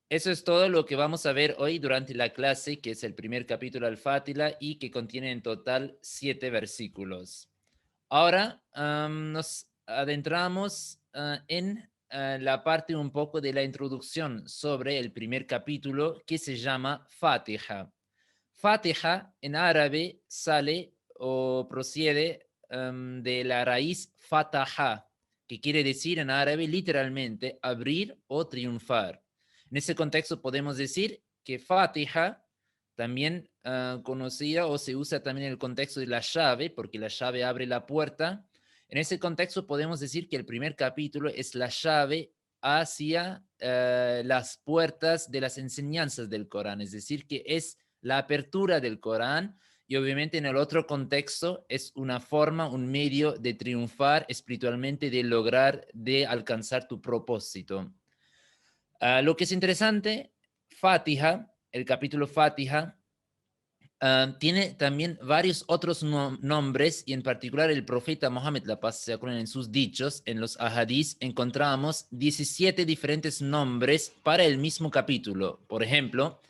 Eso es todo lo que vamos a ver hoy durante la clase, que es el primer capítulo al Fátila y que contiene en total 7 versículos. Ahora nos adentramos en la parte un poco de la introducción sobre el primer capítulo que se llama Fatiha. Fatiha en árabe sale o procede de la raíz fataha, que quiere decir en árabe literalmente abrir o triunfar. En ese contexto podemos decir que Fatiha, también conocida o se usa también en el contexto de la llave, porque la llave abre la puerta. En ese contexto podemos decir que el primer capítulo es la llave hacia las puertas de las enseñanzas del Corán, es decir, que es la apertura del Corán y obviamente en el otro contexto es una forma, un medio de triunfar espiritualmente, de lograr, de alcanzar tu propósito. Lo que es interesante, Fatiha, el capítulo Fatiha, tiene también varios otros nombres y en particular el profeta Mohammed, la paz sea con él, en sus dichos, en los ahadís, encontramos 17 diferentes nombres para el mismo capítulo. Por ejemplo,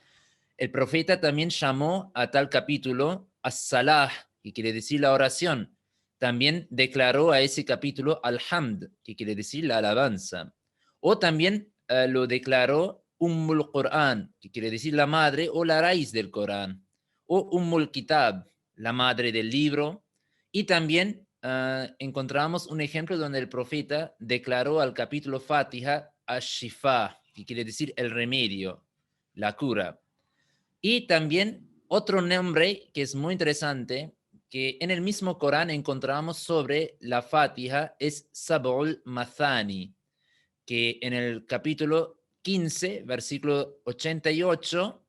el profeta también llamó a tal capítulo as-salah, que quiere decir la oración. También declaró a ese capítulo al-hamd, que quiere decir la alabanza. O también lo declaró Ummul Qur'an, que quiere decir la madre o la raíz del Corán. O Ummul Kitab, la madre del libro. Y también encontramos un ejemplo donde el profeta declaró al capítulo Fatiha ash-shifa, que quiere decir el remedio, la cura. Y también otro nombre que es muy interesante, que en el mismo Corán encontramos sobre la Fatiha, es Sab'ul Mathani, que en el capítulo 15, versículo 88,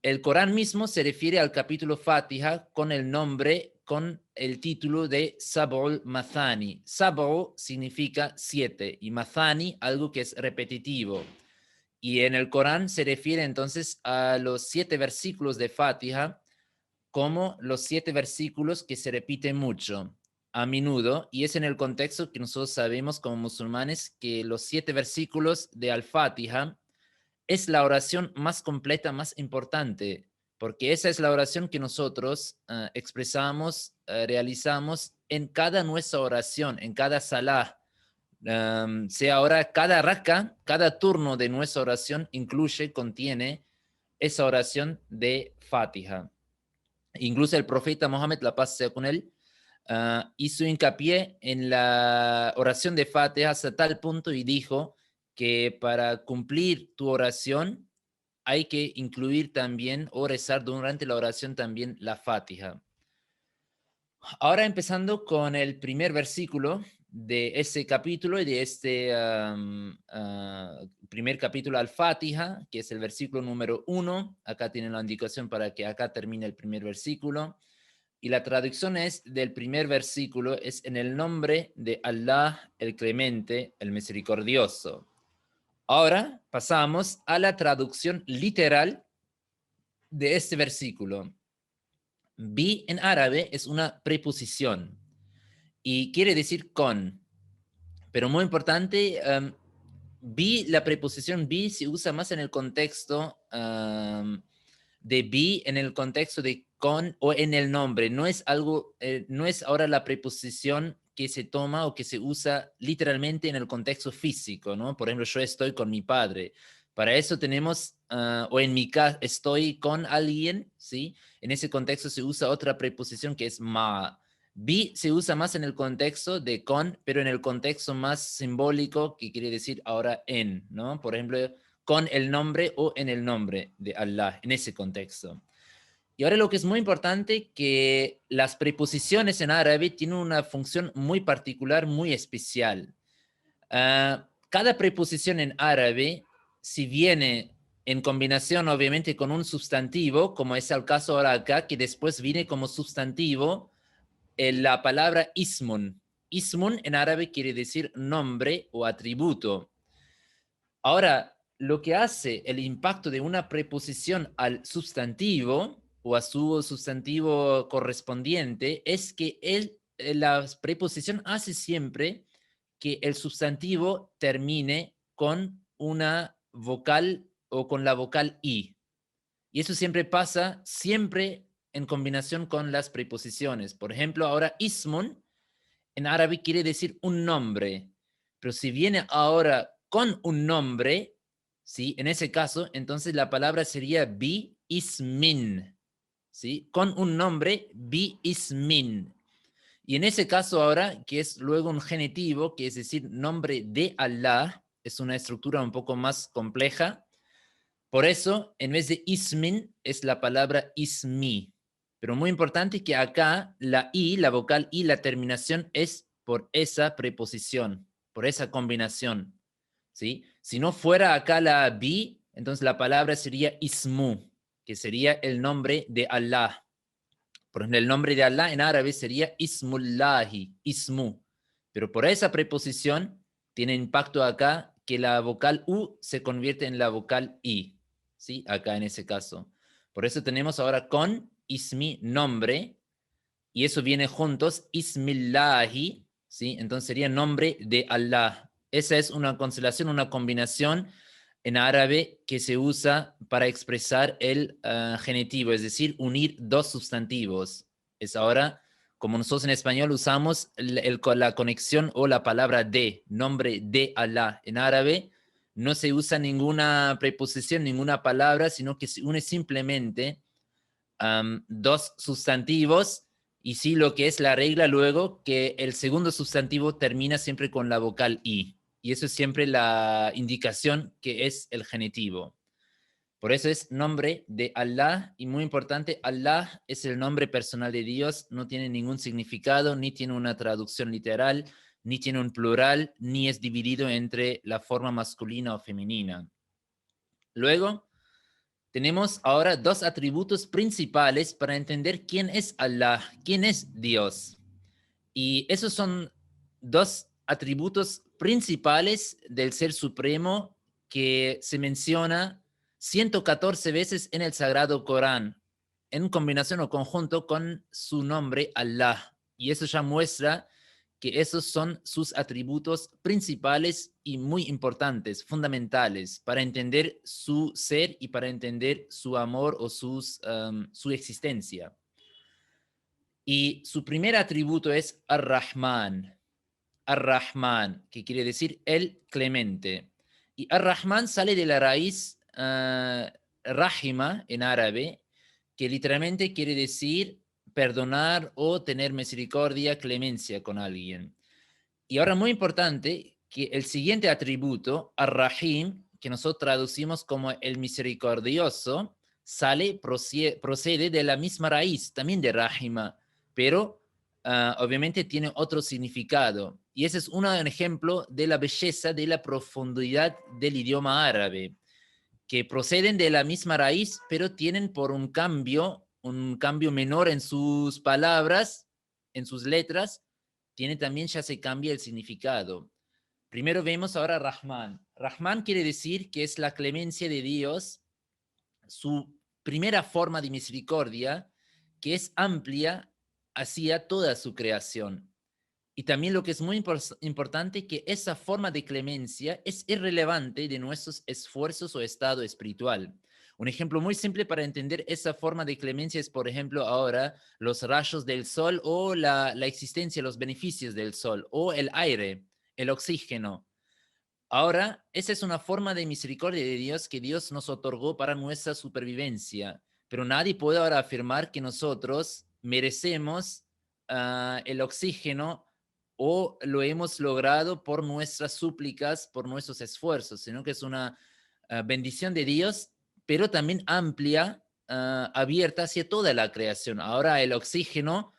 el Corán mismo se refiere al capítulo Fatiha con el nombre, con el título de Sab'ul Mathani. Sab'u significa 7 y Mathani algo que es repetitivo. Y en el Corán se refiere entonces a los 7 versículos de Fatiha como los 7 versículos que se repiten mucho, a menudo, y es en el contexto que nosotros sabemos como musulmanes que los 7 versículos de Al-Fatiha es la oración más completa, más importante, porque esa es la oración que nosotros expresamos, realizamos en cada nuestra oración, en cada salah. Sea ahora cada raka, cada turno de nuestra oración incluye, contiene esa oración de Fatiha. Incluso el profeta Mohammed, la paz sea con él, hizo hincapié en la oración de Fatiha hasta tal punto y dijo que para cumplir tu oración hay que incluir también o rezar durante la oración también la Fatiha. Ahora empezando con el primer versículo de ese capítulo y de este primer capítulo al-Fatiha, que es el versículo número 1. Acá tienen la indicación para que acá termine el primer versículo. Y la traducción es del primer versículo, es en el nombre de Allah, el Clemente, el Misericordioso. Ahora pasamos a la traducción literal de este versículo. Bi en árabe es una preposición y quiere decir con. Pero muy importante, be, la preposición be se usa más en el contexto de be, en el contexto de con o en el nombre. No es algo, no es ahora la preposición que se toma o que se usa literalmente en el contexto físico, ¿no? Por ejemplo, yo estoy con mi padre. Para eso tenemos, o en mi caso, estoy con alguien, ¿sí? En ese contexto se usa otra preposición que es ma. Be se usa más en el contexto de con, pero en el contexto más simbólico, que quiere decir ahora en, ¿no? Por ejemplo, con el nombre o en el nombre de Allah, en ese contexto. Y ahora lo que es muy importante, que las preposiciones en árabe tienen una función muy particular, muy especial. Cada preposición en árabe, si viene en combinación obviamente con un sustantivo, como es el caso ahora acá, que después viene como sustantivo, la palabra ismun. Ismun en árabe quiere decir nombre o atributo. Ahora, lo que hace el impacto de una preposición al sustantivo o a su sustantivo correspondiente es que la preposición hace siempre que el sustantivo termine con una vocal o con la vocal I. Y eso siempre pasa, siempre en combinación con las preposiciones. Por ejemplo, ahora ismun en árabe quiere decir un nombre, pero si viene ahora con un nombre, ¿sí? En ese caso, entonces la palabra sería bi ismin, ¿sí? Con un nombre, bi ismin. Y en ese caso ahora, que es luego un genitivo, que es decir, nombre de Allah, es una estructura un poco más compleja. Por eso, en vez de ismin, es la palabra ismi. Pero muy importante que acá la I, la vocal I, la terminación es por esa preposición, por esa combinación. ¿Sí? Si no fuera acá la bi, entonces la palabra sería ismu, que sería el nombre de Allah. Por ejemplo, el nombre de Allah en árabe sería ismullahi, ismu. Pero por esa preposición tiene impacto acá que la vocal U se convierte en la vocal I. ¿Sí? Acá en ese caso. Por eso tenemos ahora con ismi, nombre, y eso viene juntos, ismillahi, ¿sí? Entonces sería nombre de Allah. Esa es una constelación, una combinación en árabe que se usa para expresar el genitivo, es decir, unir dos sustantivos. Es ahora, como nosotros en español usamos la conexión o la palabra de, nombre de Allah. En árabe no se usa ninguna preposición, ninguna palabra, sino que se une simplemente dos sustantivos y sí lo que es la regla luego que el segundo sustantivo termina siempre con la vocal I. Y eso es siempre la indicación que es el genitivo. Por eso es nombre de Allah y muy importante, Allah es el nombre personal de Dios, no tiene ningún significado, ni tiene una traducción literal, ni tiene un plural, ni es dividido entre la forma masculina o femenina. Luego, tenemos ahora dos atributos principales para entender quién es Allah, quién es Dios. Y esos son dos atributos principales del Ser Supremo que se menciona 114 veces en el Sagrado Corán, en combinación o conjunto con su nombre Allah. Y eso ya muestra que esos son sus atributos principales y muy importantes, fundamentales, para entender su ser y para entender su amor o su existencia. Y su primer atributo es Ar-Rahman. Ar-Rahman, que quiere decir el clemente. Y Ar-Rahman sale de la raíz Rahima en árabe, que literalmente quiere decir perdonar o tener misericordia, clemencia con alguien. Y ahora muy importante que el siguiente atributo, Ar-Rahim, que nosotros traducimos como el misericordioso, procede de la misma raíz, también de Rahima, pero obviamente tiene otro significado. Y ese es un ejemplo de la belleza, de la profundidad del idioma árabe, que proceden de la misma raíz, pero tienen por un cambio menor en sus palabras, en sus letras, tiene también ya se cambia el significado. Primero vemos ahora Rahman. Rahman quiere decir que es la clemencia de Dios, su primera forma de misericordia, que es amplia hacia toda su creación. Y también lo que es muy importante, que esa forma de clemencia es irrelevante de nuestros esfuerzos o estado espiritual. Un ejemplo muy simple para entender esa forma de clemencia es, por ejemplo, ahora los rayos del sol o la existencia, los beneficios del sol o el aire, el oxígeno. Ahora, esa es una forma de misericordia de Dios que Dios nos otorgó para nuestra supervivencia, pero nadie puede ahora afirmar que nosotros merecemos el oxígeno o lo hemos logrado por nuestras súplicas, por nuestros esfuerzos, sino que es una bendición de Dios, pero también amplia, abierta hacia toda la creación. Ahora el oxígeno,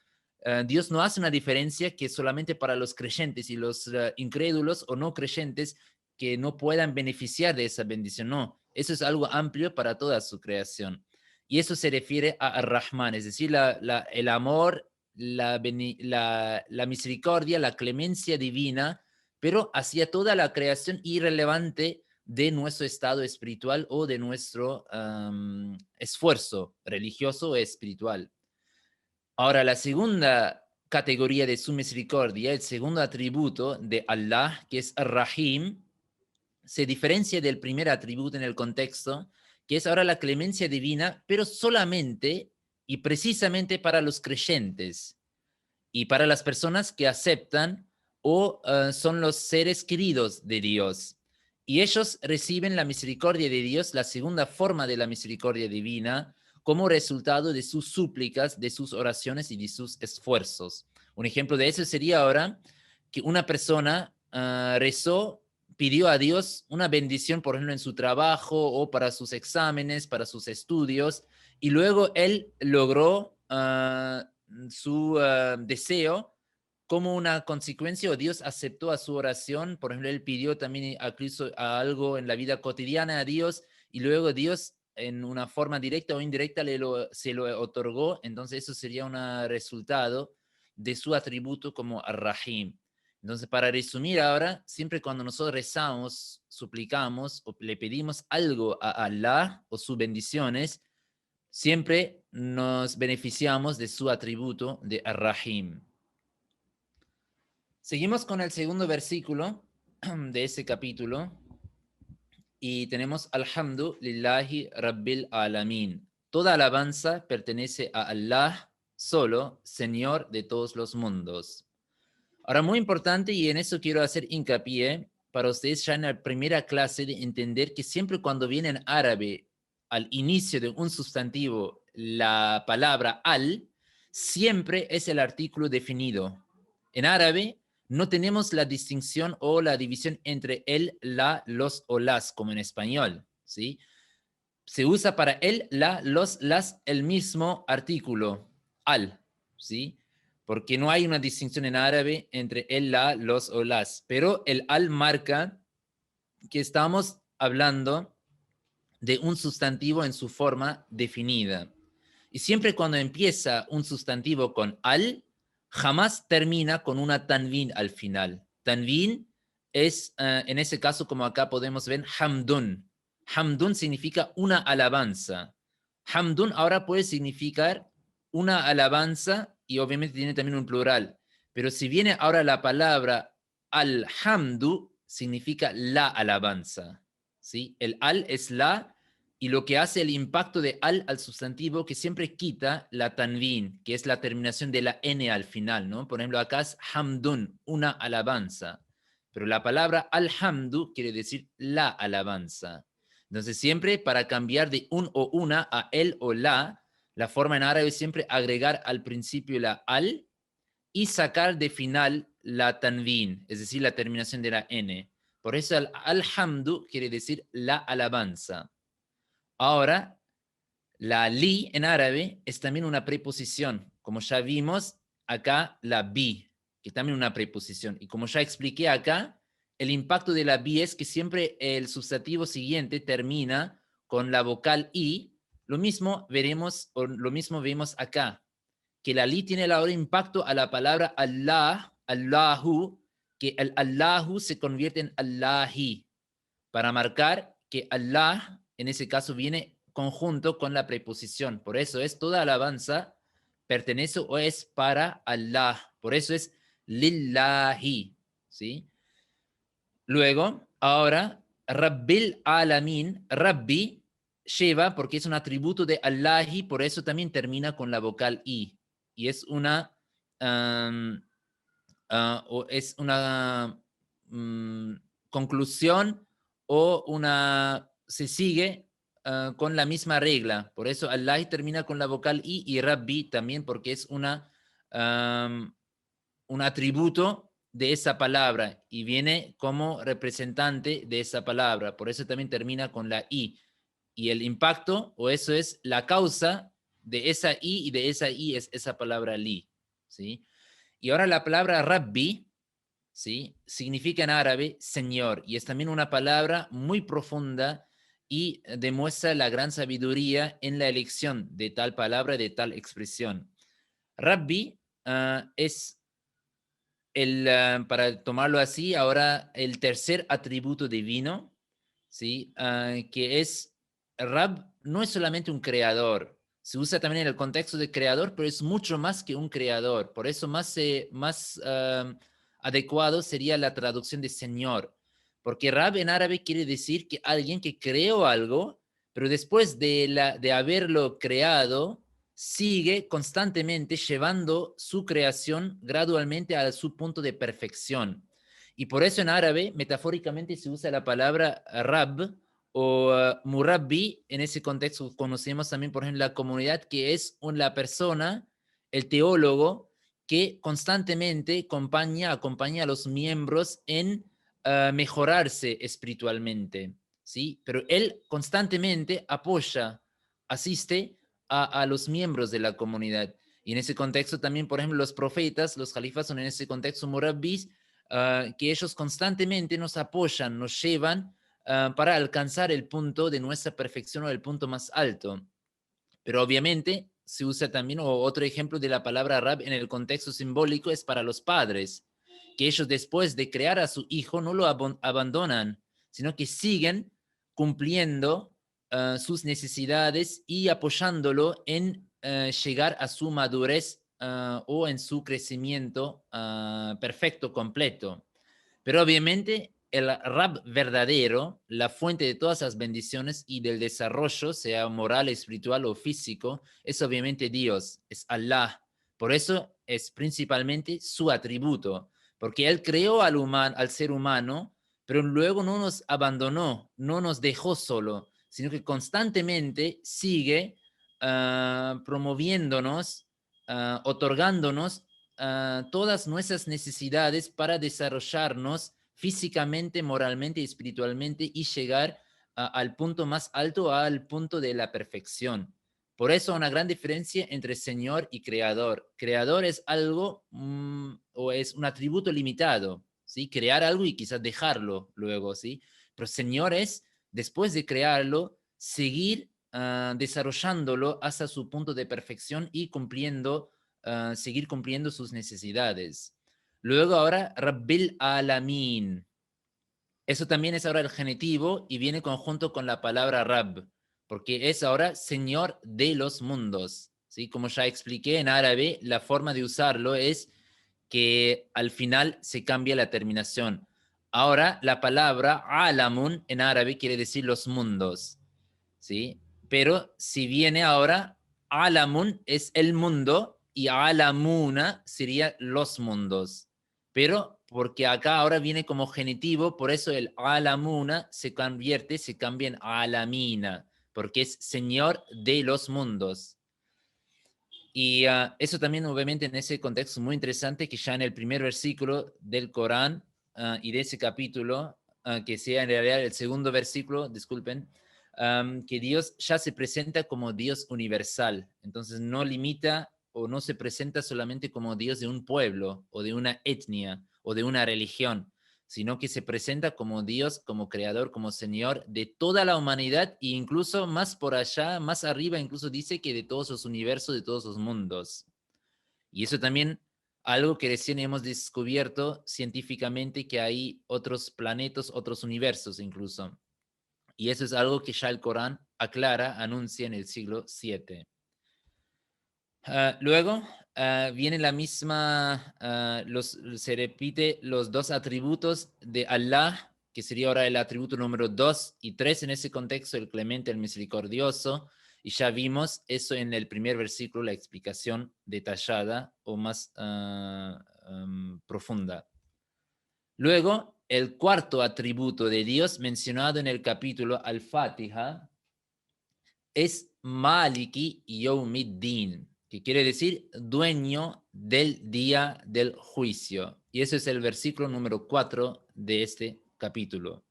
Dios no hace una diferencia que solamente para los creyentes y los incrédulos o no creyentes que no puedan beneficiar de esa bendición. No, eso es algo amplio para toda su creación. Y eso se refiere a Ar-Rahman, es decir, el amor, la misericordia, la clemencia divina, pero hacia toda la creación irrelevante de nuestro estado espiritual o de nuestro esfuerzo religioso o espiritual. Ahora, la segunda categoría de su misericordia, el segundo atributo de Allah, que es Ar-Rahim, se diferencia del primer atributo en el contexto, que es ahora la clemencia divina, pero solamente y precisamente para los creyentes y para las personas que aceptan o son los seres queridos de Dios. Y ellos reciben la misericordia de Dios, la segunda forma de la misericordia divina, como resultado de sus súplicas, de sus oraciones y de sus esfuerzos. Un ejemplo de eso sería ahora que una persona rezó, pidió a Dios una bendición, por ejemplo, en su trabajo o para sus exámenes, para sus estudios, y luego él logró su deseo como una consecuencia, o Dios aceptó a su oración. Por ejemplo, él pidió también incluso a algo en la vida cotidiana a Dios, y luego Dios en una forma directa o indirecta se lo otorgó. Entonces eso sería un resultado de su atributo como Ar-Rahim. Entonces, para resumir ahora, siempre cuando nosotros rezamos, suplicamos o le pedimos algo a Allah o sus bendiciones, siempre nos beneficiamos de su atributo de Ar-Rahim. Seguimos con el segundo versículo de ese capítulo y tenemos Alhamdu lillahi rabbil alamin. Toda alabanza pertenece a Allah solo, Señor de todos los mundos. Ahora, muy importante, y en eso quiero hacer hincapié para ustedes ya en la primera clase, de entender que siempre cuando viene en árabe al inicio de un sustantivo la palabra al, siempre es el artículo definido. En árabe no tenemos la distinción o la división entre el, la, los o las, como en español, ¿sí? Se usa para el, la, los, las, el mismo artículo, al, ¿sí? Porque no hay una distinción en árabe entre el, la, los o las, pero el al marca que estamos hablando de un sustantivo en su forma definida. Y siempre cuando empieza un sustantivo con al, jamás termina con una tanvin al final. Tanvin es, en ese caso, como acá podemos ver, hamdun. Hamdun significa una alabanza. Hamdun ahora puede significar una alabanza y obviamente tiene también un plural. Pero si viene ahora la palabra alhamdu, significa la alabanza. ¿Sí? El al es la, y lo que hace el impacto de al sustantivo, que siempre quita la tanvin, que es la terminación de la n al final, ¿no? Por ejemplo, acá es hamdun, una alabanza, pero la palabra alhamdu quiere decir la alabanza. Entonces siempre para cambiar de un o una a el o la forma en árabe es siempre agregar al principio la al y sacar de final la tanvin, es decir, la terminación de la n. Por eso el alhamdu quiere decir la alabanza. Ahora, la li en árabe es también una preposición. Como ya vimos, acá la bi, que también es una preposición. Y como ya expliqué acá, el impacto de la bi es que siempre el sustantivo siguiente termina con la vocal i. Lo mismo veremos, o lo mismo vemos acá, que la li tiene ahora impacto a la palabra Allah, Allahu, que el Allahu se convierte en Allahi, para marcar que Allah, en ese caso, viene conjunto con la preposición. Por eso es toda alabanza pertenece o es para Allah. Por eso es lillahi, ¿sí? Luego, ahora, Rabbil alamin, Rabbi lleva, porque es un atributo de Allahi, por eso también termina con la vocal i. Y es una, o es una conclusión o una, se sigue con la misma regla. Por eso Allah termina con la vocal i y Rabbi también, porque es una, un atributo de esa palabra y viene como representante de esa palabra. Por eso también termina con la i. Y el impacto, o eso es la causa de esa i, y de esa i es esa palabra li, ¿sí? Y ahora la palabra Rabbi, ¿sí? Significa en árabe Señor, y es también una palabra muy profunda y demuestra la gran sabiduría en la elección de tal palabra, de tal expresión. Rabbi es para tomarlo así, ahora el tercer atributo divino, ¿sí? Que es Rab, no es solamente un creador, se usa también en el contexto de creador, pero es mucho más que un creador. Por eso más adecuado sería la traducción de Señor, porque Rab en árabe quiere decir que alguien que creó algo, pero después de haberlo creado, sigue constantemente llevando su creación gradualmente a su punto de perfección. Y por eso en árabe, metafóricamente, se usa la palabra Rab o Murabbi. En ese contexto conocemos también, por ejemplo, la comunidad, que es la persona, el teólogo, que constantemente acompaña a los miembros en mejorarse espiritualmente, ¿sí? Pero él constantemente apoya, asiste a los miembros de la comunidad. Y en ese contexto también, por ejemplo, los profetas, los califas son en ese contexto murabbis, que ellos constantemente nos apoyan, nos llevan para alcanzar el punto de nuestra perfección o el punto más alto. Pero obviamente se usa también, o otro ejemplo de la palabra Rab en el contexto simbólico es para los padres, que ellos después de crear a su hijo no lo abandonan, sino que siguen cumpliendo sus necesidades y apoyándolo en llegar a su madurez o en su crecimiento perfecto, completo. Pero obviamente el Rab verdadero, la fuente de todas las bendiciones y del desarrollo, sea moral, espiritual o físico, es obviamente Dios, es Allah. Por eso es principalmente su atributo, porque Él creó al ser humano, pero luego no nos abandonó, no nos dejó solo, sino que constantemente sigue promoviéndonos, otorgándonos todas nuestras necesidades para desarrollarnos físicamente, moralmente y espiritualmente y llegar al punto más alto, al punto de la perfección. Por eso una gran diferencia entre Señor y Creador. Creador es algo o es un atributo limitado, ¿sí? Crear algo y quizás dejarlo luego, ¿sí? Pero Señor es, después de crearlo, seguir desarrollándolo hasta su punto de perfección y seguir cumpliendo sus necesidades. Luego ahora, Rabbil Alamin. Eso también es ahora el genitivo y viene conjunto con la palabra Rab, porque es ahora Señor de los mundos. ¿Sí? Como ya expliqué en árabe, la forma de usarlo es que al final se cambia la terminación. Ahora, la palabra Alamun en árabe quiere decir los mundos. ¿Sí? Pero si viene ahora, Alamun es el mundo y Alamuna sería los mundos. Pero porque acá ahora viene como genitivo, por eso el Alamuna se cambia en Alamina, porque es Señor de los mundos. Y eso también obviamente en ese contexto muy interesante que ya en el primer versículo del Corán y de ese capítulo, que sea en realidad el segundo versículo, disculpen, que Dios ya se presenta como Dios universal. Entonces no limita o no se presenta solamente como Dios de un pueblo o de una etnia o de una religión, sino que se presenta como Dios, como creador, como Señor de toda la humanidad e incluso más por allá, más arriba, incluso dice que de todos los universos, de todos los mundos. Y eso también algo que recién hemos descubierto científicamente, que hay otros planetas, otros universos incluso. Y eso es algo que ya el Corán aclara, anuncia en el siglo VII. Luego viene la misma, se repite los dos atributos de Allah, que sería ahora el atributo número 2 y 3 en ese contexto, el clemente, el misericordioso, y ya vimos eso en el primer versículo, la explicación detallada o más profunda. Luego, el cuarto atributo de Dios mencionado en el capítulo Al-Fatiha es Maliki Yawmiddin, que quiere decir dueño del día del juicio. Y ese es el versículo número 4 de este capítulo.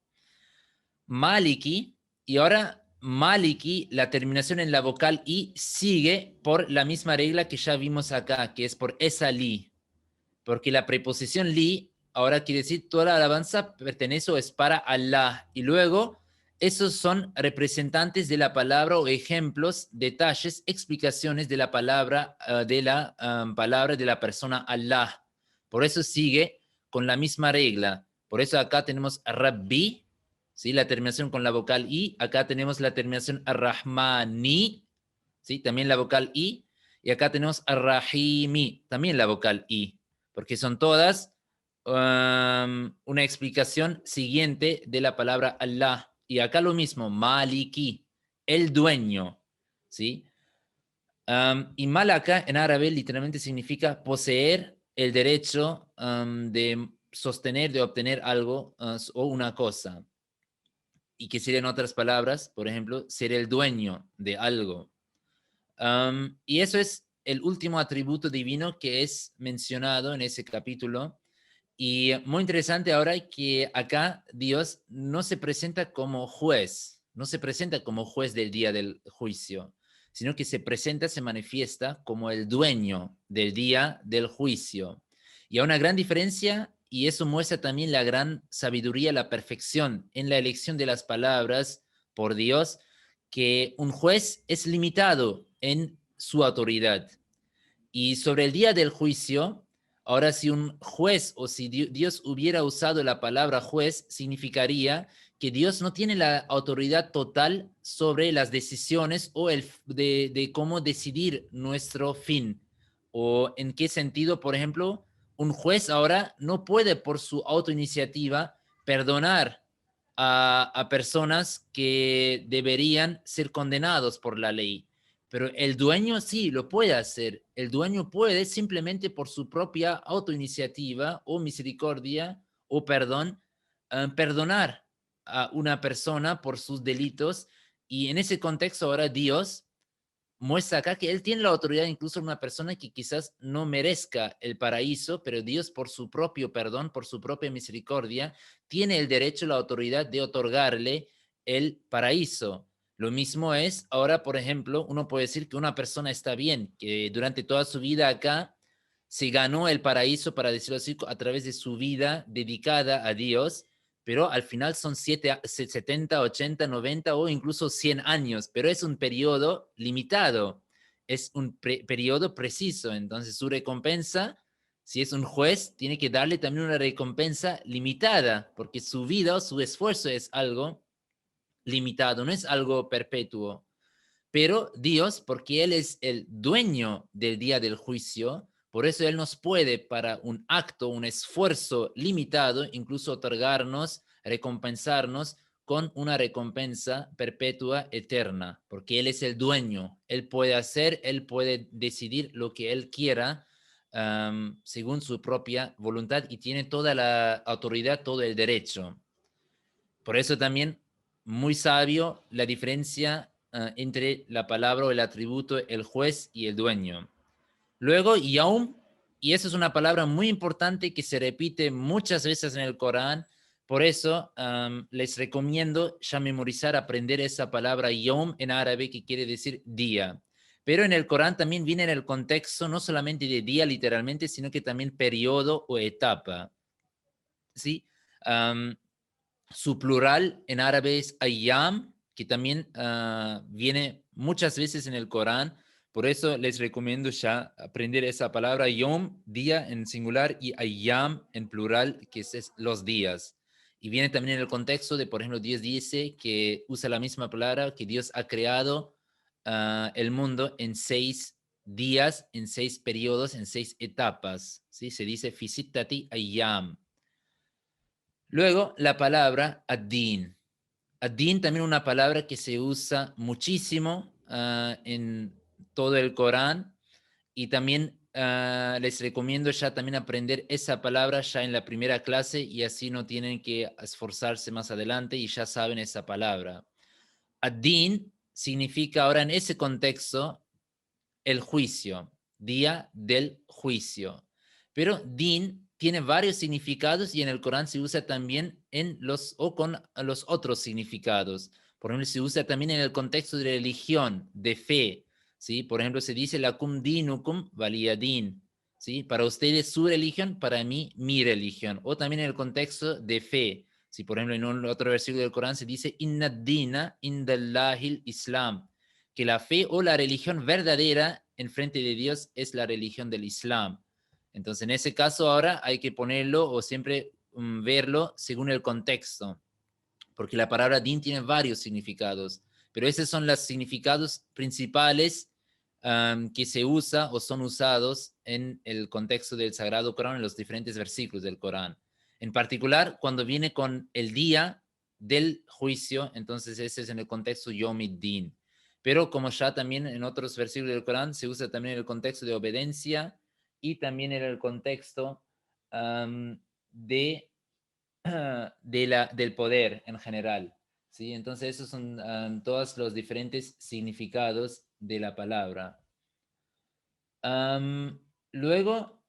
Maliki, y ahora Maliki, la terminación en la vocal I sigue por la misma regla que ya vimos acá, que es por esa li, porque la preposición li ahora quiere decir toda la alabanza pertenece o es para Allah. Y luego, esos son representantes de la palabra o ejemplos, detalles, explicaciones de la palabra palabra de la persona Allah. Por eso sigue con la misma regla. Por eso acá tenemos Rabbi, ¿sí? La terminación con la vocal I. Acá tenemos la terminación Ar-Rahmani, ¿sí? También la vocal I. Y acá tenemos Ar-Rahimi, también la vocal I, porque son todas una explicación siguiente de la palabra Allah. Y acá lo mismo, Maliki, el dueño, ¿sí? Y Malaka en árabe literalmente significa poseer el derecho de sostener, de obtener algo o una cosa. Y que sería en otras palabras, por ejemplo, ser el dueño de algo. Y eso es el último atributo divino que es mencionado en ese capítulo. Y muy interesante ahora que acá Dios no se presenta como juez, no se presenta como juez del día del juicio, sino que se presenta, se manifiesta como el dueño del día del juicio. Y hay una gran diferencia, y eso muestra también la gran sabiduría, la perfección en la elección de las palabras por Dios, que un juez es limitado en su autoridad. Y sobre el día del juicio, ahora si un juez o si Dios hubiera usado la palabra juez, significaría que Dios no tiene la autoridad total sobre las decisiones o de cómo decidir nuestro fin. O en qué sentido, por ejemplo, un juez ahora no puede por su autoiniciativa perdonar a personas que deberían ser condenados por la ley. Pero el dueño sí lo puede hacer. El dueño puede simplemente por su propia autoiniciativa o misericordia o perdón, perdonar a una persona por sus delitos. Y en ese contexto ahora Dios muestra acá que él tiene la autoridad incluso de una persona que quizás no merezca el paraíso, pero Dios por su propio perdón, por su propia misericordia, tiene el derecho, la autoridad de otorgarle el paraíso. Lo mismo es, ahora, por ejemplo, uno puede decir que una persona está bien, que durante toda su vida acá se ganó el paraíso, para decirlo así, a través de su vida dedicada a Dios, pero al final son 70, 80, 90 o incluso 100 años, pero es un periodo limitado, es un periodo preciso, entonces su recompensa, si es un juez, tiene que darle también una recompensa limitada, porque su vida o su esfuerzo es algo limitado, no es algo perpetuo. Pero Dios, porque Él es el dueño del día del juicio, por eso Él nos puede, para un acto, un esfuerzo limitado, incluso otorgarnos, recompensarnos con una recompensa perpetua, eterna, porque Él es el dueño. Él puede hacer, Él puede decidir lo que Él quiera según su propia voluntad y tiene toda la autoridad, todo el derecho. Por eso también muy sabio la diferencia entre la palabra o el atributo, el juez y el dueño. Luego, Yaum, y eso es una palabra muy importante que se repite muchas veces en el Corán. Por eso les recomiendo ya memorizar, aprender esa palabra Yaum en árabe, que quiere decir día. Pero en el Corán también viene en el contexto no solamente de día literalmente, sino que también periodo o etapa. ¿Sí? Su plural en árabe es ayyam, que también viene muchas veces en el Corán. Por eso les recomiendo ya aprender esa palabra yom, día en singular, y ayyam en plural, que es los días. Y viene también en el contexto de, por ejemplo, Dios dice que usa la misma palabra, que Dios ha creado el mundo en 6 días, en 6 periodos, en 6 etapas. ¿Sí? Se dice fisitati ayyam. Luego, la palabra ad-din. Ad-din también una palabra que se usa muchísimo en todo el Corán y también les recomiendo ya también aprender esa palabra ya en la primera clase y así no tienen que esforzarse más adelante y ya saben esa palabra. Ad-din significa ahora en ese contexto el juicio, día del juicio. Pero din tiene varios significados y en el Corán se usa también en los o con los otros significados. Por ejemplo, se usa también en el contexto de religión, de fe. ¿Sí? Por ejemplo, se dice lakum dinukum waliyadin. ¿Sí? Para ustedes su religión, para mí mi religión. O también en el contexto de fe. ¿Sí? Por ejemplo, en un otro versículo del Corán se dice inna dina indallahil islam, que la fe o la religión verdadera en frente de Dios es la religión del Islam. Entonces, en ese caso ahora hay que ponerlo o siempre verlo según el contexto, porque la palabra din tiene varios significados, pero esos son los significados principales que se usa o son usados en el contexto del Sagrado Corán, en los diferentes versículos del Corán. En particular, cuando viene con el día del juicio, entonces ese es en el contexto Yom Din. Pero como ya también en otros versículos del Corán se usa también en el contexto de obediencia y también en el contexto de, del poder en general. ¿Sí? Entonces esos son todos los diferentes significados de la palabra. Luego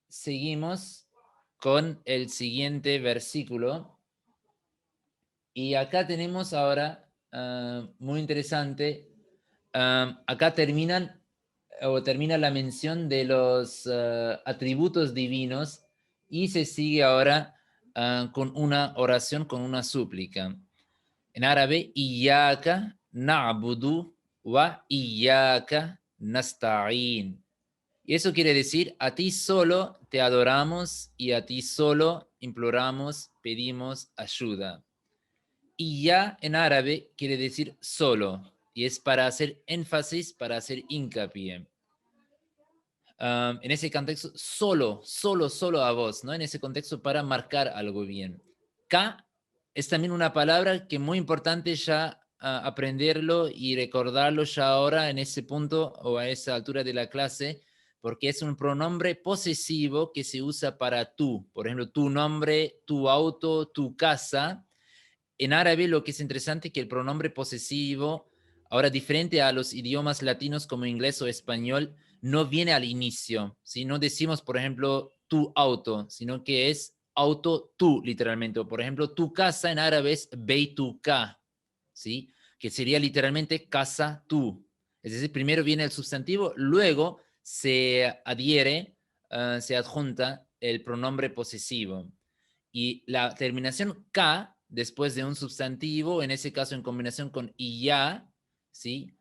seguimos con el siguiente versículo. Y acá tenemos ahora, muy interesante, acá termina la mención de los atributos divinos y se sigue ahora con una oración, con una súplica. En árabe, Iyaka na'budu wa iyaka nasta'in. Y eso quiere decir, a ti solo te adoramos y a ti solo imploramos, pedimos ayuda. Y ya en árabe quiere decir solo, y es para hacer énfasis, para hacer hincapié. En ese contexto, solo a vos, ¿no? En ese contexto para marcar algo bien. Ka es también una palabra que es muy importante ya aprenderlo y recordarlo ya ahora en ese punto o a esa altura de la clase, porque es un pronombre posesivo que se usa para tú. Por ejemplo, tu nombre, tu auto, tu casa. En árabe lo que es interesante es que el pronombre posesivo, ahora diferente a los idiomas latinos como inglés o español, no viene al inicio, ¿sí? No decimos, por ejemplo, tu auto, sino que es auto tú, literalmente. O, por ejemplo, tu casa en árabe es beituka, ¿sí? Que sería literalmente casa tú. Es decir, primero viene el sustantivo, luego se adhiere, se adjunta el pronombre posesivo. Y la terminación K, después de un sustantivo, en ese caso en combinación con ya, ¿sí?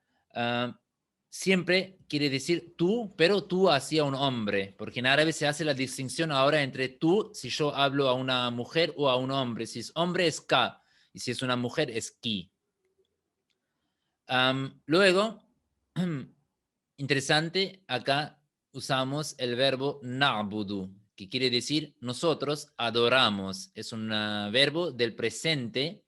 Siempre quiere decir tú, pero tú hacia un hombre, porque en árabe se hace la distinción ahora entre tú, si yo hablo a una mujer o a un hombre. Si es hombre es Ka, y si es una mujer es Ki. Luego, interesante, acá usamos el verbo na'budu, que quiere decir nosotros adoramos. Es un verbo del presente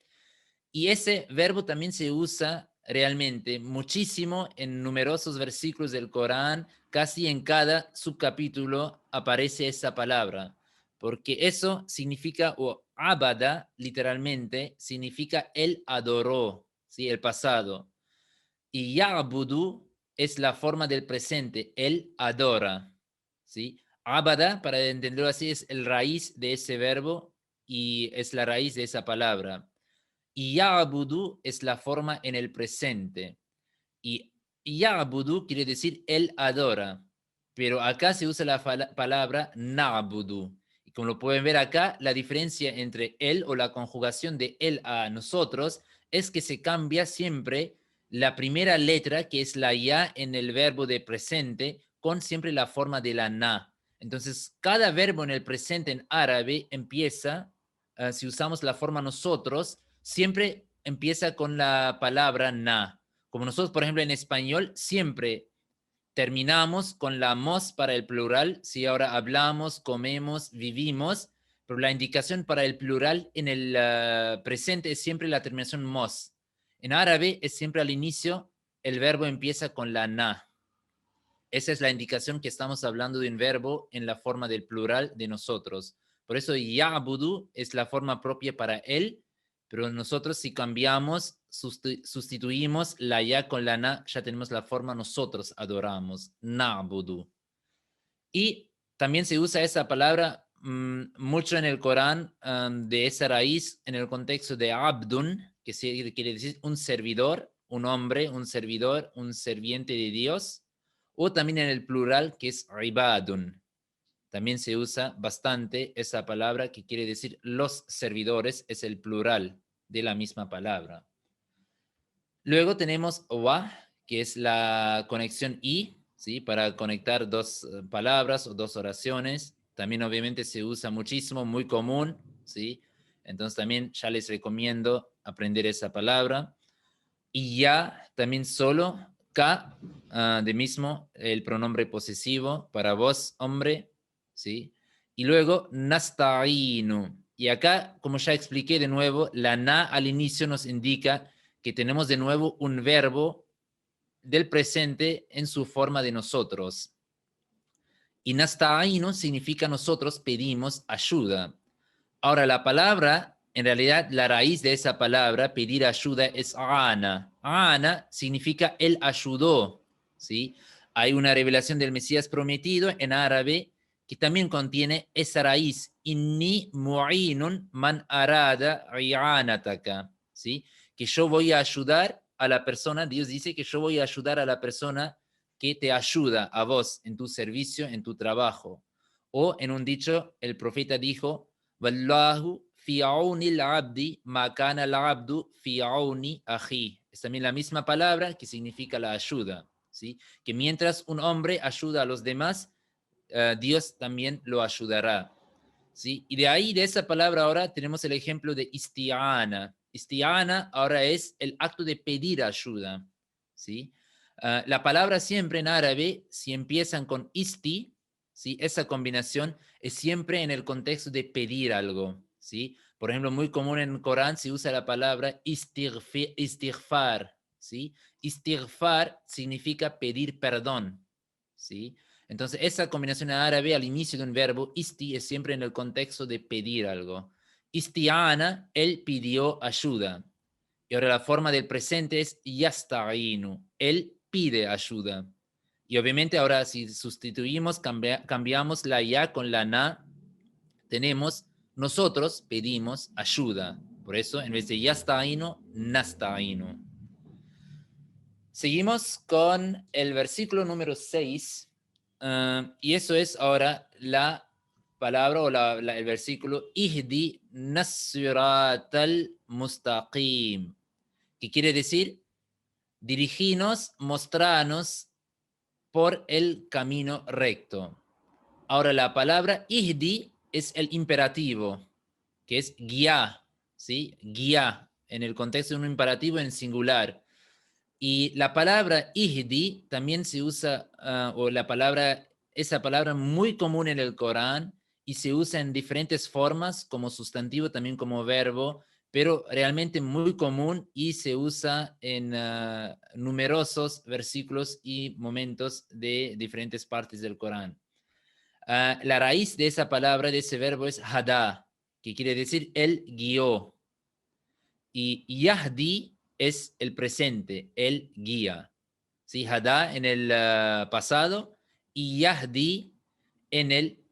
y ese verbo también se usa realmente muchísimo en numerosos versículos del Corán. Casi en cada subcapítulo aparece esa palabra, porque eso significa, o abada literalmente, significa él adoró, ¿sí? El pasado. Y ya'budu es la forma del presente, él adora, ¿sí? Abada, para entenderlo así, es el raíz de ese verbo y es la raíz de esa palabra. Y ya'budu es la forma en el presente. Y ya'budu quiere decir él adora, pero acá se usa la palabra na'budu. Y como lo pueden ver acá, la diferencia entre él o la conjugación de él a nosotros es que se cambia siempre la primera letra, que es la ya en el verbo de presente, con siempre la forma de la na. Entonces, cada verbo en el presente en árabe empieza, si usamos la forma nosotros, siempre empieza con la palabra na. Como nosotros, por ejemplo, en español, siempre terminamos con la mos para el plural, si ahora hablamos, comemos, vivimos, pero la indicación para el plural en el presente es siempre la terminación mos. En árabe es siempre al inicio, el verbo empieza con la na. Esa es la indicación que estamos hablando de un verbo en la forma del plural de nosotros. Por eso ya'budu es la forma propia para él, pero nosotros si cambiamos, sustituimos la ya con la na, ya tenemos la forma nosotros adoramos, na'budu. Y también se usa esa palabra mucho en el Corán, de esa raíz en el contexto de abdun, que quiere decir un servidor, un hombre, un servidor, un serviente de Dios, o también en el plural que es ibadun. También se usa bastante esa palabra que quiere decir los servidores, es el plural de la misma palabra. Luego tenemos wa, que es la conexión y, ¿sí? Para conectar dos palabras o dos oraciones. También obviamente se usa muchísimo, muy común, ¿sí? Entonces también ya les recomiendo aprender esa palabra. Y ya también solo, ka, de mismo el pronombre posesivo para vos, hombre, ¿sí? Y luego nasta'inu. Y acá, como ya expliqué de nuevo, la na al inicio nos indica que tenemos de nuevo un verbo del presente en su forma de nosotros. Y nasta'inu significa nosotros pedimos ayuda. Ahora, la palabra, en realidad, la raíz de esa palabra, pedir ayuda, es ana. Ana significa él ayudó, ¿sí? Hay una revelación del Mesías prometido en árabe que también contiene esa raíz. Inni mu'inun man arada i'anataka, ¿sí? Que yo voy a ayudar a la persona, Dios dice que yo voy a ayudar a la persona que te ayuda a vos en tu servicio, en tu trabajo. O en un dicho, el profeta dijo, Wallahu fi auni al-abdi ma kana al-abdu fi auni aji. Es también la misma palabra que significa la ayuda, ¿sí? Que mientras un hombre ayuda a los demás, Dios también lo ayudará, ¿sí? Y de ahí, de esa palabra ahora, tenemos el ejemplo de isti'ana. Isti'ana ahora es el acto de pedir ayuda, ¿sí? La palabra siempre en árabe, si empiezan con isti, ¿sí? Esa combinación es siempre en el contexto de pedir algo, ¿sí? Por ejemplo, muy común en el Corán se usa la palabra istighfar, ¿sí? Istighfar significa pedir perdón, ¿sí? Entonces, esa combinación en árabe al inicio de un verbo, isti, es siempre en el contexto de pedir algo. Isti'ana, él pidió ayuda. Y ahora la forma del presente es yasta'inu, él pide ayuda. Y obviamente ahora si sustituimos, cambiamos la ya con la na, tenemos nosotros pedimos ayuda. Por eso, en vez de yasta'inu, nasta'inu. Seguimos con el versículo número 6. Y eso es ahora la palabra o el versículo Ihdi Nasiratal Mustaqim, que quiere decir diriginos, mostranos por el camino recto. Ahora la palabra Ihdi es el imperativo, que es guía, ¿sí? Guía, en el contexto de un imperativo en singular. Y la palabra ihdi también se usa, o esa palabra muy común en el Corán y se usa en diferentes formas, como sustantivo, también como verbo, pero realmente muy común y se usa en numerosos versículos y momentos de diferentes partes del Corán. La raíz de esa palabra, de ese verbo, es hada, que quiere decir él guió. Y Yahdi es el presente, el guía. ¿Sí? Hada en el pasado y Yahdi en el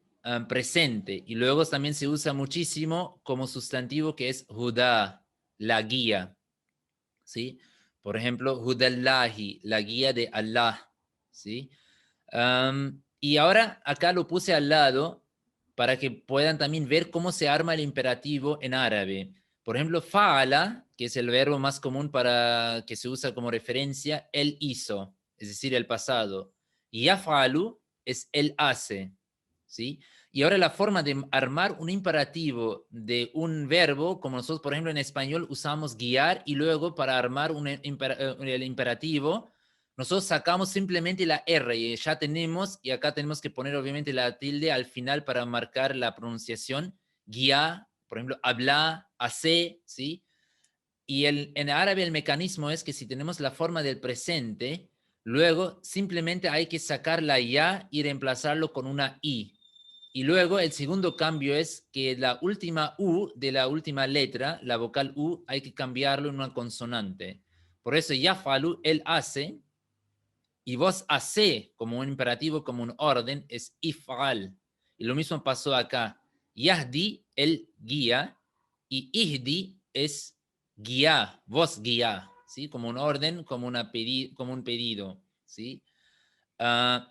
presente. Y luego también se usa muchísimo como sustantivo que es Huda, la guía. ¿Sí? Por ejemplo, Hudallahi, la guía de Allah. ¿Sí? Y ahora acá lo puse al lado para que puedan también ver cómo se arma el imperativo en árabe. Por ejemplo, fa'ala, que es el verbo más común para que se usa como referencia, él hizo, es decir, el pasado. Y yaf'alu es él hace, ¿sí? Y ahora la forma de armar un imperativo de un verbo, como nosotros, por ejemplo, en español usamos guiar y luego para armar el imperativo, nosotros sacamos simplemente la R y ya tenemos, y acá tenemos que poner obviamente la tilde al final para marcar la pronunciación. Guía, por ejemplo, habla, hace, ¿sí? Y en árabe el mecanismo es que si tenemos la forma del presente, luego simplemente hay que sacar la ya y reemplazarlo con una i. Y luego el segundo cambio es que la última u de la última letra, la vocal u, hay que cambiarlo en una consonante. Por eso yafalu, él hace, y vos hace como un imperativo, como un orden, es if'al. Y lo mismo pasó acá. Yahdi, él guía, y ihdi es guía, vos guía, ¿sí? Como un orden, como un pedido, ¿sí?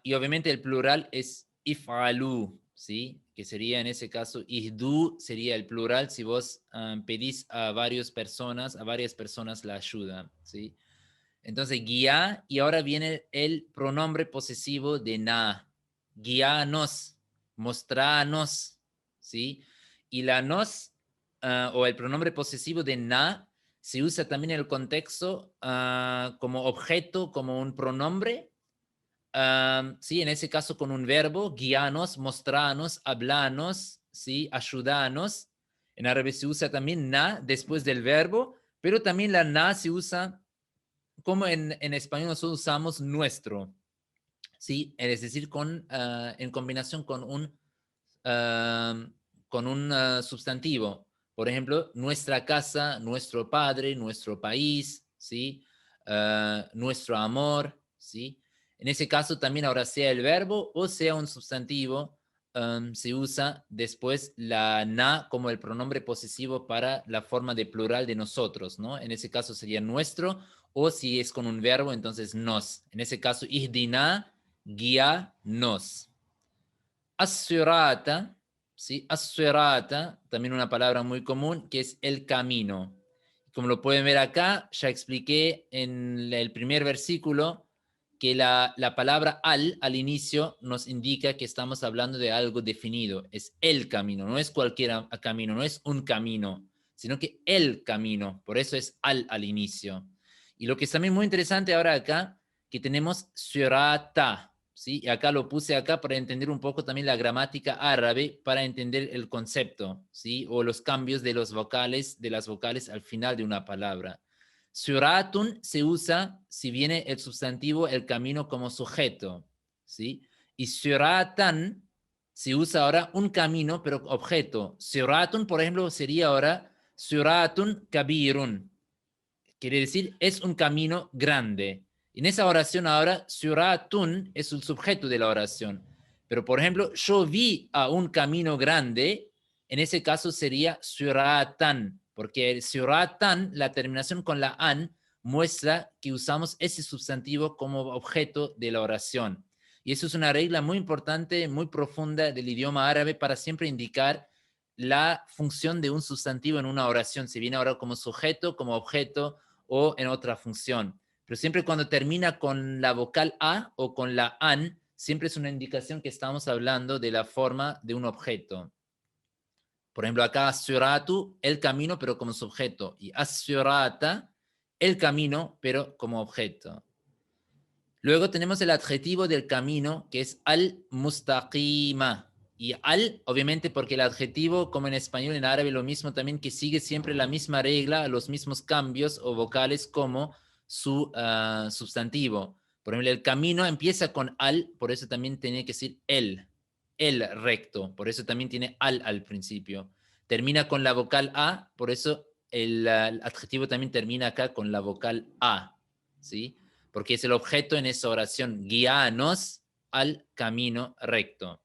Y obviamente el plural es if'alu, ¿sí? Que sería en ese caso, ihdu sería el plural si vos pedís a varias personas la ayuda, ¿sí? Entonces, guía, y ahora viene el pronombre posesivo de na. Guíanos, mostranos, ¿sí? Y la nos, o el pronombre posesivo de na, se usa también en el contexto como objeto, como un pronombre, sí, en ese caso con un verbo, guíanos, mostranos, hablanos, sí, ayudanos. En árabe se usa también na después del verbo, pero también la na se usa como en español nosotros usamos nuestro, ¿sí? Es decir, en combinación con un sustantivo. Por ejemplo, nuestra casa, nuestro padre, nuestro país, ¿sí? Nuestro amor, ¿sí? En ese caso también ahora sea el verbo o sea un sustantivo, se usa después la na como el pronombre posesivo para la forma de plural de nosotros, ¿no? En ese caso sería nuestro, o si es con un verbo, entonces nos. En ese caso, ihdina, guíanos. As-sirata, ¿sí? As-sirata, también una palabra muy común, que es el camino. Como lo pueden ver acá, ya expliqué en el primer versículo que la palabra al inicio nos indica que estamos hablando de algo definido. Es el camino, no es cualquier camino, no es un camino, sino que el camino. Por eso es al inicio. Y lo que es también muy interesante ahora acá, que tenemos sirata, ¿sí? Y acá lo puse acá para entender un poco también la gramática árabe, para entender el concepto, ¿sí? O los cambios de las vocales al final de una palabra. Suratun se usa si viene el sustantivo, el camino como sujeto, ¿sí? Y suratan se usa ahora un camino, pero objeto. Suratun, por ejemplo, sería ahora suratun kabirun. Quiere decir, es un camino grande. En esa oración ahora, suratun es el sujeto de la oración. Pero, por ejemplo, yo vi a un camino grande, en ese caso sería suratan, porque el suratan, la terminación con la an, muestra que usamos ese sustantivo como objeto de la oración. Y eso es una regla muy importante, muy profunda del idioma árabe para siempre indicar la función de un sustantivo en una oración. Si viene ahora como sujeto, como objeto o en otra función. Pero siempre cuando termina con la vocal a o con la an, siempre es una indicación que estamos hablando de la forma de un objeto. Por ejemplo, acá asuratu, el camino, pero como sujeto. Y asurata, el camino, pero como objeto. Luego tenemos el adjetivo del camino, que es al-mustaqima. Y al, obviamente, porque el adjetivo, como en español, en árabe, lo mismo también, que sigue siempre la misma regla, los mismos cambios o vocales como su sustantivo. Por ejemplo, el camino empieza con al, por eso también tiene que decir el recto, por eso también tiene al principio. Termina con la vocal a, por eso el adjetivo también termina acá con la vocal a, ¿sí? Porque es el objeto en esa oración, guíanos al camino recto.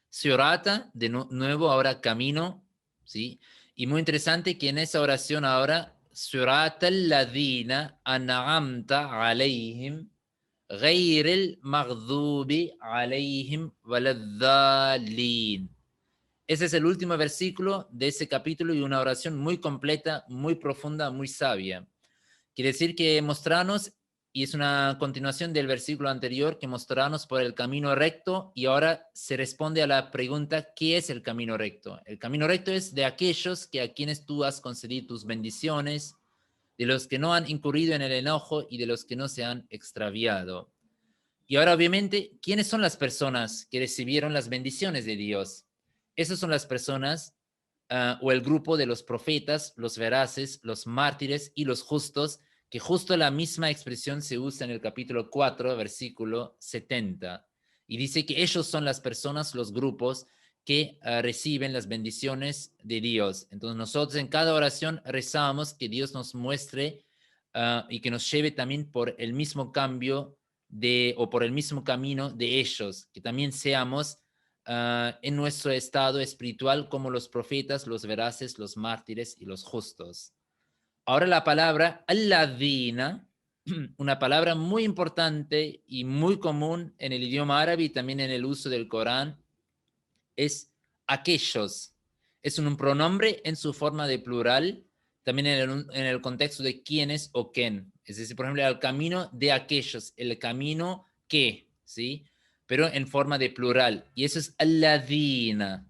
Siorata, de nuevo ahora camino, ¿sí? Y muy interesante que en esa oración ahora, Siorata alladhina an'amta alayhim غير المغضوب عليهم ولا الضالين. Ese es el último versículo de ese capítulo y una oración muy completa, muy profunda, muy sabia. Quiere decir que mostrarnos, y es una continuación del versículo anterior, que mostrarnos por el camino recto, y ahora se responde a la pregunta, ¿qué es el camino recto? El camino recto es de aquellos que a quienes tú has concedido tus bendiciones, de los que no han incurrido en el enojo y de los que no se han extraviado. Y ahora, obviamente, ¿quiénes son las personas que recibieron las bendiciones de Dios? Esas son las personas o el grupo de los profetas, los veraces, los mártires y los justos, que justo la misma expresión se usa en el capítulo 4, versículo 70. Y dice que ellos son las personas, los grupos que reciben las bendiciones de Dios. Entonces nosotros en cada oración rezamos que Dios nos muestre y que nos lleve también por el mismo cambio o por el mismo camino de ellos, que también seamos en nuestro estado espiritual como los profetas, los veraces, los mártires y los justos. Ahora la palabra alladina, una palabra muy importante y muy común en el idioma árabe y también en el uso del Corán, es aquellos. Es un pronombre en su forma de plural, también en el contexto de quiénes o quién. Es decir, por ejemplo, el camino de aquellos, el camino que, ¿sí? Pero en forma de plural. Y eso es alladina.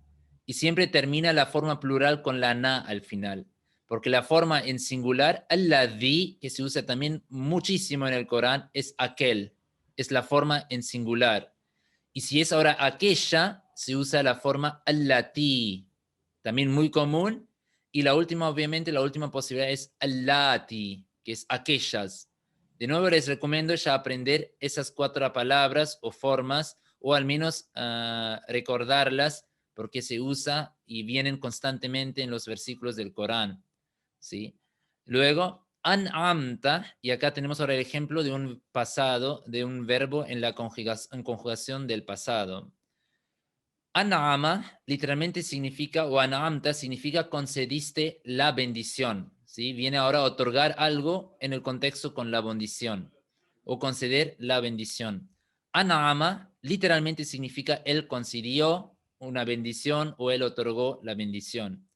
Y siempre termina la forma plural con la na al final. Porque la forma en singular, alladí, que se usa también muchísimo en el Corán, es aquel. es la forma en singular. Y si es ahora aquella, se usa la forma allati, también muy común. Y la última, obviamente, la última posibilidad es allati, que es aquellas. De nuevo les recomiendo ya aprender esas 4 palabras o formas, o al menos recordarlas, porque se usa y vienen constantemente en los versículos del Corán, ¿sí? Luego, an'amta, y acá tenemos ahora el ejemplo de un pasado, de un verbo en la conjugación del pasado. An'ama literalmente significa, o an'amta significa concediste la bendición, ¿sí? Viene ahora a otorgar algo en el contexto con la bendición, o conceder la bendición. An'ama literalmente significa él concedió una bendición o él otorgó la bendición.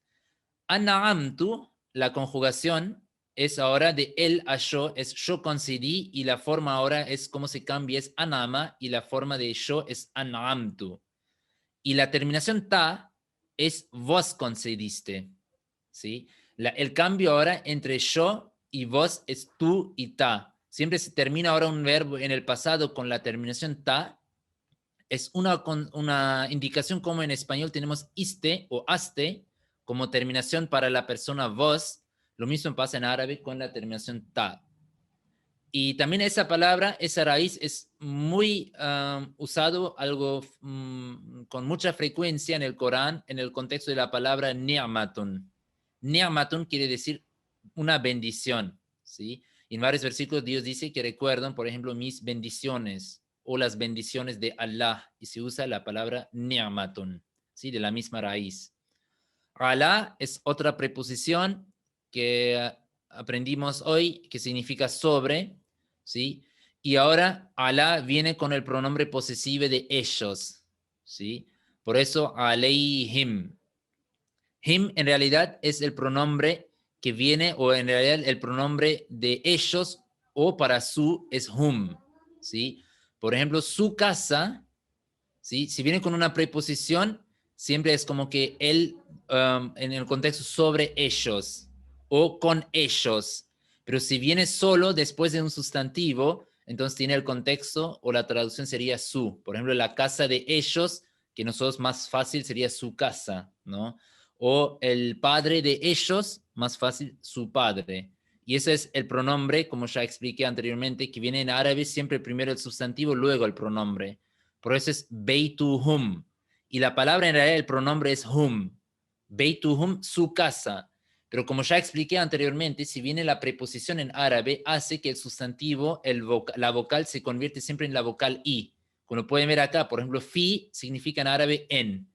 An'amtu, la conjugación es ahora de él a yo, es yo concedí, y la forma ahora es cómo se cambia, es an'ama, y la forma de yo es an'amtu. Y la terminación ta es vos concediste, ¿sí? El cambio ahora entre yo y vos es tú y ta. Siempre se termina ahora un verbo en el pasado con la terminación ta. Es una indicación como en español tenemos iste o aste como terminación para la persona vos. Lo mismo pasa en árabe con la terminación ta. Y también esa palabra, esa raíz es muy usado algo con mucha frecuencia en el Corán en el contexto de la palabra ni'matun. Ni'matun quiere decir una bendición, ¿sí? Y en varios versículos Dios dice que recuerdan, por ejemplo, mis bendiciones o las bendiciones de Allah, y se usa la palabra ni'matun, ¿sí? De la misma raíz. Ala es otra preposición que aprendimos hoy, que significa sobre, ¿sí? Y ahora Alá viene con el pronombre posesivo de ellos, ¿sí? Por eso aleihim. Him en realidad es el pronombre que viene, o en realidad el pronombre de ellos, o para su es hum, ¿sí? Por ejemplo, su casa, ¿sí? Si viene con una preposición, siempre es como que él, en el contexto sobre ellos o con ellos. Pero si viene solo después de un sustantivo, entonces tiene el contexto o la traducción sería su. Por ejemplo, la casa de ellos, que nosotros más fácil sería su casa, ¿no? O el padre de ellos, más fácil, su padre. Y ese es el pronombre, como ya expliqué anteriormente, que viene en árabe siempre primero el sustantivo, luego el pronombre. Por eso es beituhum. Y la palabra en realidad, el pronombre es hum. Beituhum, su casa. Pero como ya expliqué anteriormente, si viene la preposición en árabe, hace que el sustantivo, la vocal se convierte siempre en la vocal i. Como pueden ver acá, por ejemplo, fi significa en árabe en.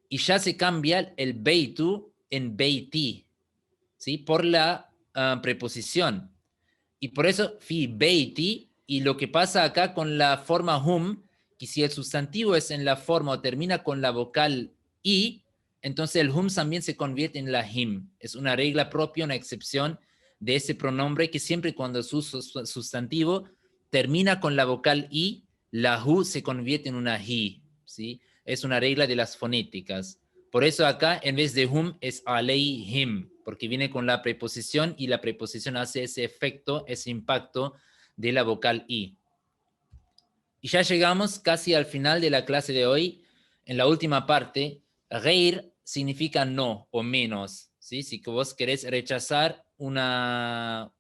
Y ya se cambia el beitu en beiti, ¿sí? Por la preposición. Y por eso fi beiti, y lo que pasa acá con la forma hum, que si el sustantivo es en la forma o termina con la vocal i, entonces el hum también se convierte en la him. Es una regla propia, una excepción de ese pronombre, que siempre cuando su sustantivo termina con la vocal i, la hu se convierte en una hi, ¿sí? Es una regla de las fonéticas. Por eso acá, en vez de hum, es aleihim, porque viene con la preposición, y la preposición hace ese efecto, ese impacto de la vocal i. Y ya llegamos casi al final de la clase de hoy. En la última parte, reir significa no o menos, ¿sí? Si vos querés rechazar una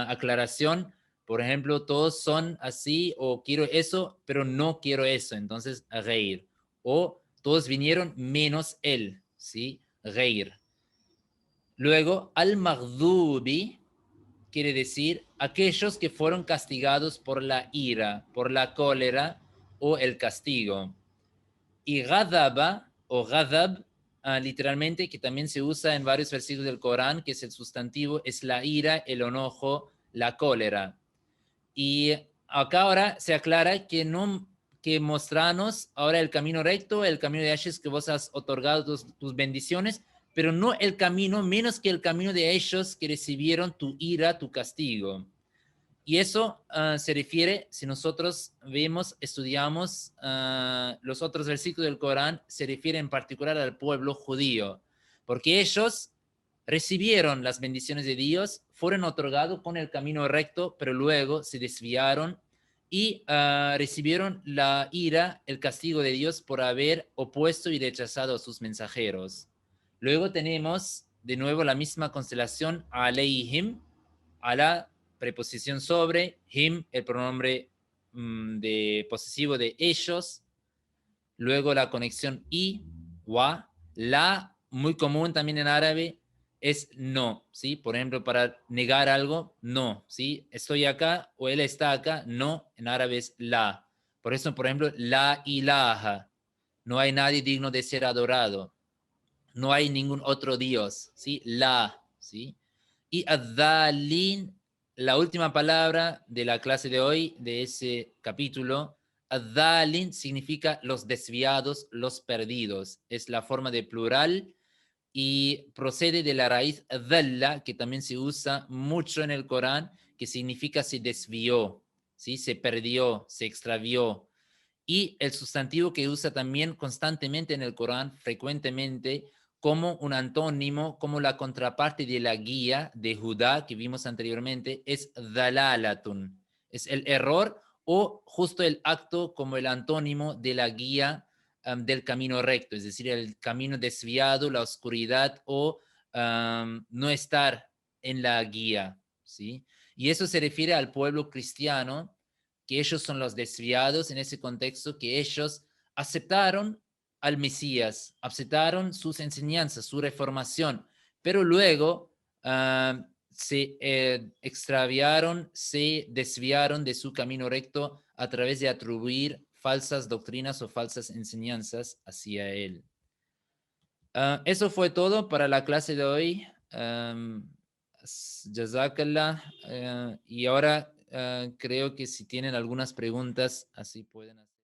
aclaración, por ejemplo, todos son así, o quiero eso, pero no quiero eso, entonces reir. O todos vinieron menos él, ¿sí? Reir. Luego, al-maghdubi quiere decir aquellos que fueron castigados por la ira, por la cólera o el castigo. Y ghadaba o ghadab, literalmente, que también se usa en varios versículos del Corán, que es el sustantivo, es la ira, el enojo, la cólera. Y acá ahora se aclara que no, que mostranos ahora el camino recto, el camino de ellos que vos has otorgado tus bendiciones, pero no el camino, menos que el camino de ellos que recibieron tu ira, tu castigo. Y eso se refiere, si nosotros vemos, estudiamos los otros versículos del Corán, se refiere en particular al pueblo judío, porque ellos recibieron las bendiciones de Dios, fueron otorgados con el camino recto, pero luego se desviaron y recibieron la ira, el castigo de Dios por haber opuesto y rechazado a sus mensajeros. Luego tenemos de nuevo la misma constelación aleihim, a la preposición sobre, him, el pronombre de posesivo de ellos, luego la conexión y, wa, la, muy común también en árabe, es no, ¿sí? Por ejemplo, para negar algo, no, ¿sí? Estoy acá o él está acá, no, en árabe es la. Por eso, por ejemplo, la ilaha, no hay nadie digno de ser adorado, no hay ningún otro Dios, ¿sí? La, ¿sí? Y adalin, la última palabra de la clase de hoy, de ese capítulo, adalin significa los desviados, los perdidos. Es la forma de plural y procede de la raíz dalla, que también se usa mucho en el Corán, que significa se desvió, ¿sí? Se perdió, se extravió. Y el sustantivo que usa también constantemente en el Corán, frecuentemente, como un antónimo, como la contraparte de la guía de Judá que vimos anteriormente, es dalalatun. Es el error o justo el acto como el antónimo de la guía del camino recto, es decir, el camino desviado, la oscuridad o no estar en la guía, ¿sí? Y eso se refiere al pueblo cristiano, que ellos son los desviados en ese contexto, que ellos aceptaron al Mesías, aceptaron sus enseñanzas, su reformación, pero luego se extraviaron, se desviaron de su camino recto a través de atribuir falsas doctrinas o falsas enseñanzas hacia él. Eso fue todo para la clase de hoy. Jazakallah. Y ahora creo que si tienen algunas preguntas, así pueden hacer.